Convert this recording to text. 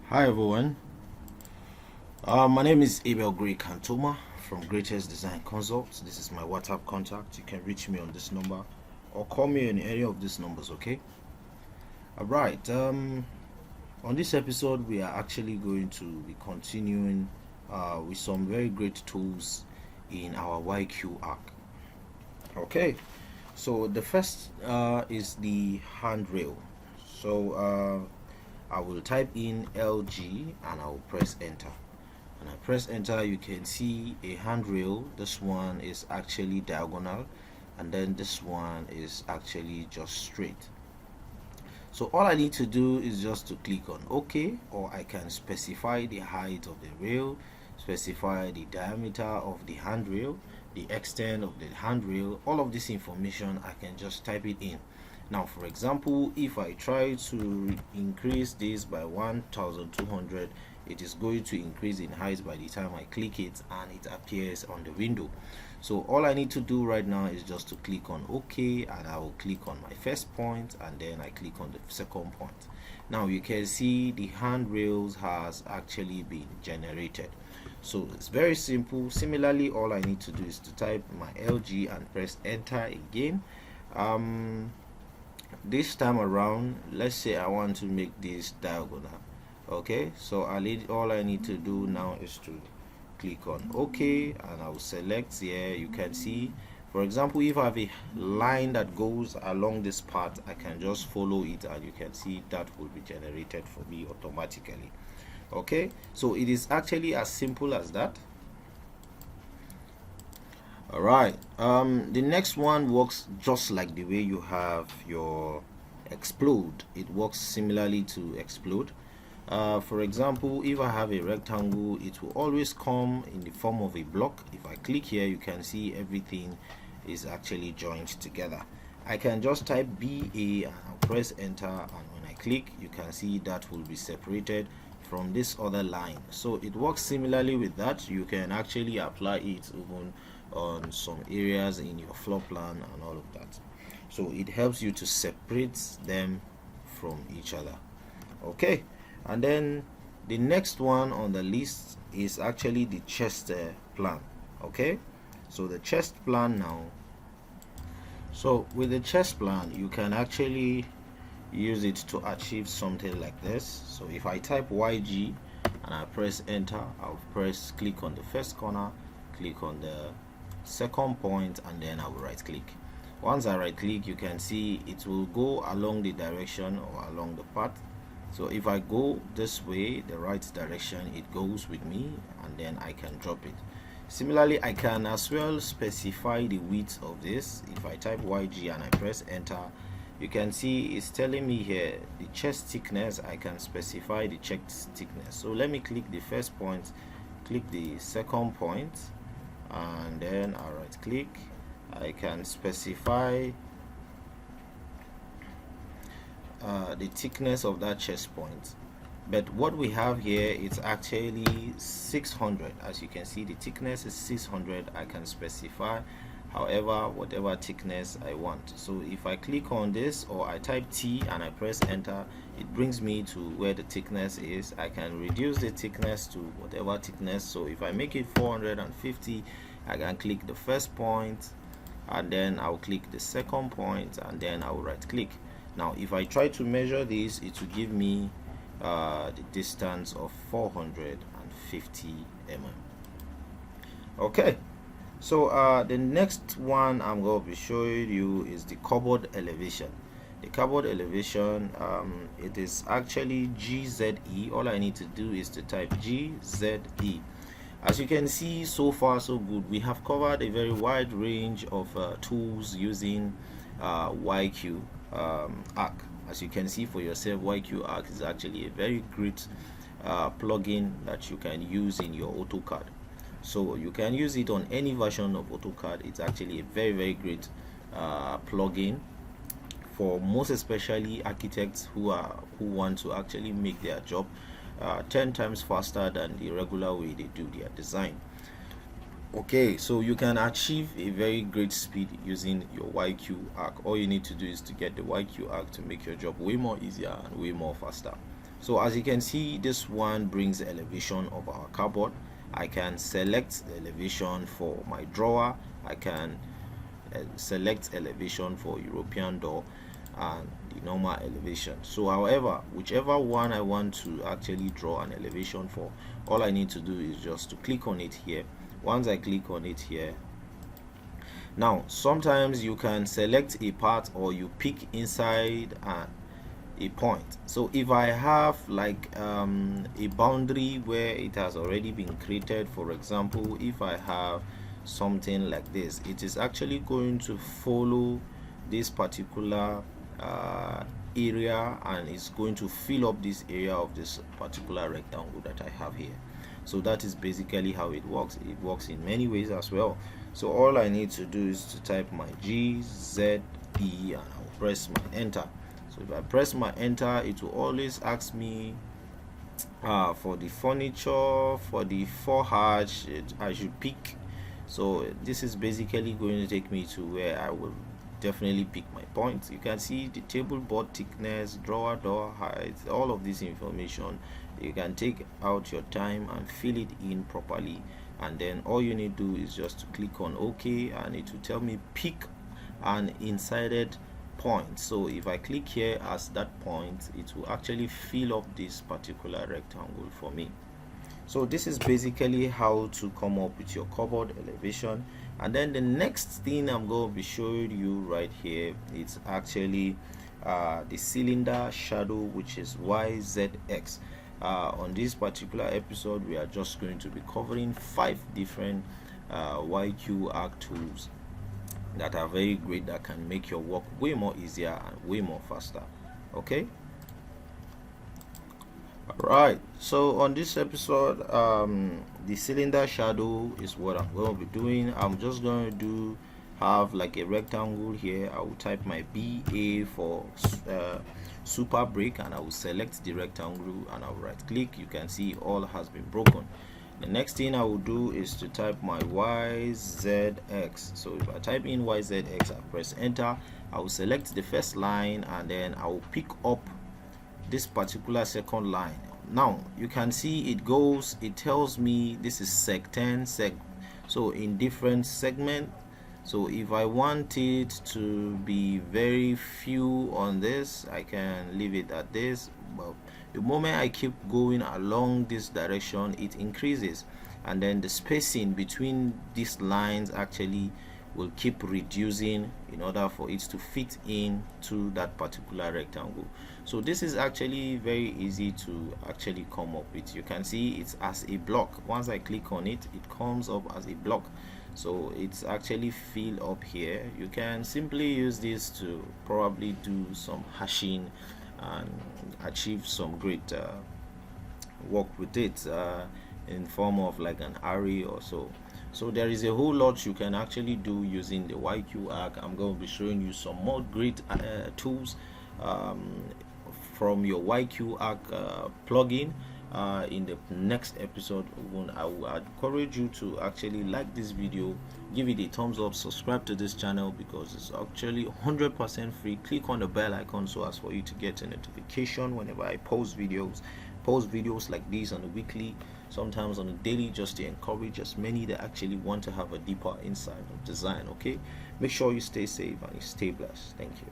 Hi everyone, my name is Abel Gray Cantoma from GREYTEST Design Consults. This is my WhatsApp contact. You can reach me on this number or call me on any of these numbers, okay? Alright, on this episode we are actually going to be continuing with some very great tools in our YQ arc. Okay, so the first is the handrail. So I will type in LG and I will press enter. And I press enter, you can see a handrail. This one is actually diagonal, and then this one is actually just straight. So all I need to do is just to click on OK, or I can specify the height of the rail, specify the diameter of the handrail, the extent of the handrail. All of this information I can just type it in. Now, for example, if I try to increase this by 1200, it is going to increase in height by the time I click it and it appears on the window. So all I need to do right now is just to click on OK, and I will click on my first point and then I click on the second point. Now you can see the handrails has actually been generated. So it's very simple. Similarly, all I need to do is to type my LG and press enter again. This time around, let's say I want to make this diagonal. Okay, so all I need to do now is to click on OK, and I will select here. You can see, for example, if I have a line that goes along this path, I can just follow it and you can see that will be generated for me automatically. Okay, so it is actually as simple as that. Alright, the next one works just like the way you have your explode. It works similarly to explode. For example, if I have a rectangle, it will always come in the form of a block. If I click here, you can see everything is actually joined together. I can just type BA and I'll press enter, and when I click, you can see that will be separated from this other line. So it works similarly with that. You can actually apply it even on some areas in your floor plan and all of that. So it helps you to separate them from each other. Okay, and then the next one on the list is actually the chest plan. Okay, so the chest plan now. So with the chest plan, you can actually use it to achieve something like this. So if I type YG and I press enter, I'll click on the first corner, click on the second point, and then I will right click. Once I right click, you can see it will go along the direction or along the path. So if I go this way, the right direction, it goes with me, and then I can drop it. Similarly, I can as well specify the width of this. If I type YG and I press enter, you can see it's telling me here the chest thickness. I can specify the chest thickness. So let me click the first point, click the second point, and then I'll right click. I can specify the thickness of that chest point, but what we have here is actually 600. As you can see, the thickness is 600. I can specify however whatever thickness I want. So if I click on this or I type T and I press enter, it brings me to where the thickness is. I can reduce the thickness to whatever thickness. So if I make it 450, I can click the first point and then I'll click the second point and then I'll right click. Now if I try to measure this, it will give me the distance of 450 mm. Okay, so the next one I'm going to be showing you is the cupboard elevation. The cupboard elevation, it is actually GZE. All I need to do is to type GZE. As you can see, so far so good. We have covered a very wide range of tools using YQ arc. As you can see for yourself, YQ arc is actually a very great plugin that you can use in your AutoCAD. So you can use it on any version of AutoCAD. It's actually a very great plugin for most especially architects who want to actually make their job 10 times faster than the regular way they do their design. Okay, so you can achieve a very great speed using your YQ arc. All you need to do is to get the YQ arc to make your job way more easier and way more faster. So as you can see, this one brings the elevation of our cupboard. I can select the elevation for my drawer. I can select elevation for European door and the normal elevation. So however, whichever one I want to actually draw an elevation for, all I need to do is just to click on it here. Once I click on it here, now sometimes you can select a part or you pick inside a point. So if I have like a boundary where it has already been created, for example, if I have something like this, it is actually going to follow this particular area, and it's going to fill up this area of this particular rectangle that I have here. So that is basically how it works. It works in many ways as well. So all I need to do is to type my GZE and I'll press my enter. So if I press my enter, it will always ask me for the furniture, for the forage, I should pick. So this is basically going to take me to where I will definitely pick my points. You can see the table board thickness, drawer door height, all of this information. You can take out your time and fill it in properly, and then all you need to do is just to click on OK, and it will tell me pick an inserted point. So if I click here as that point, it will actually fill up this particular rectangle for me. So this is basically how to come up with your cupboard elevation. And then the next thing I'm going to be showing you right here, it's actually the cylinder shadow, which is YZX. On this particular episode, we are just going to be covering 5 different YQ arc tools that are very great, that can make your work way more easier and way more faster. Okay. Right, so on this episode, the cylinder shadow is what I'm going to be doing. I'm just going to have like a rectangle here. I will type my BA for super break, and I will select the rectangle and I will right click. You can see all has been broken. The next thing I will do is to type my YZX. So if I type in YZX, I press enter. I will select the first line, and then I will pick up this particular second line. Now you can see it tells me this is sec 10 sec, so in different segment. So if I want it to be very few on this, I can leave it at this, but the moment I keep going along this direction, it increases, and then the spacing between these lines actually will keep reducing in order for it to fit in to that particular rectangle. So this is actually very easy to actually come up with. You can see it's as a block. Once I click on it, it comes up as a block, so it's actually filled up here. You can simply use this to probably do some hashing and achieve some great work with it in form of like an array or so. So there is a whole lot you can actually do using the YQ arc. I'm going to be showing you some more great tools from your YQ arc plugin in the next episode. I will encourage you to actually like this video, give it a thumbs up, subscribe to this channel because it's actually 100% free. Click on the bell icon so as for you to get a notification whenever I post videos like these on a weekly, sometimes on a daily, just to encourage as many that actually want to have a deeper insight of design. Okay, make sure you stay safe and you stay blessed. Thank you.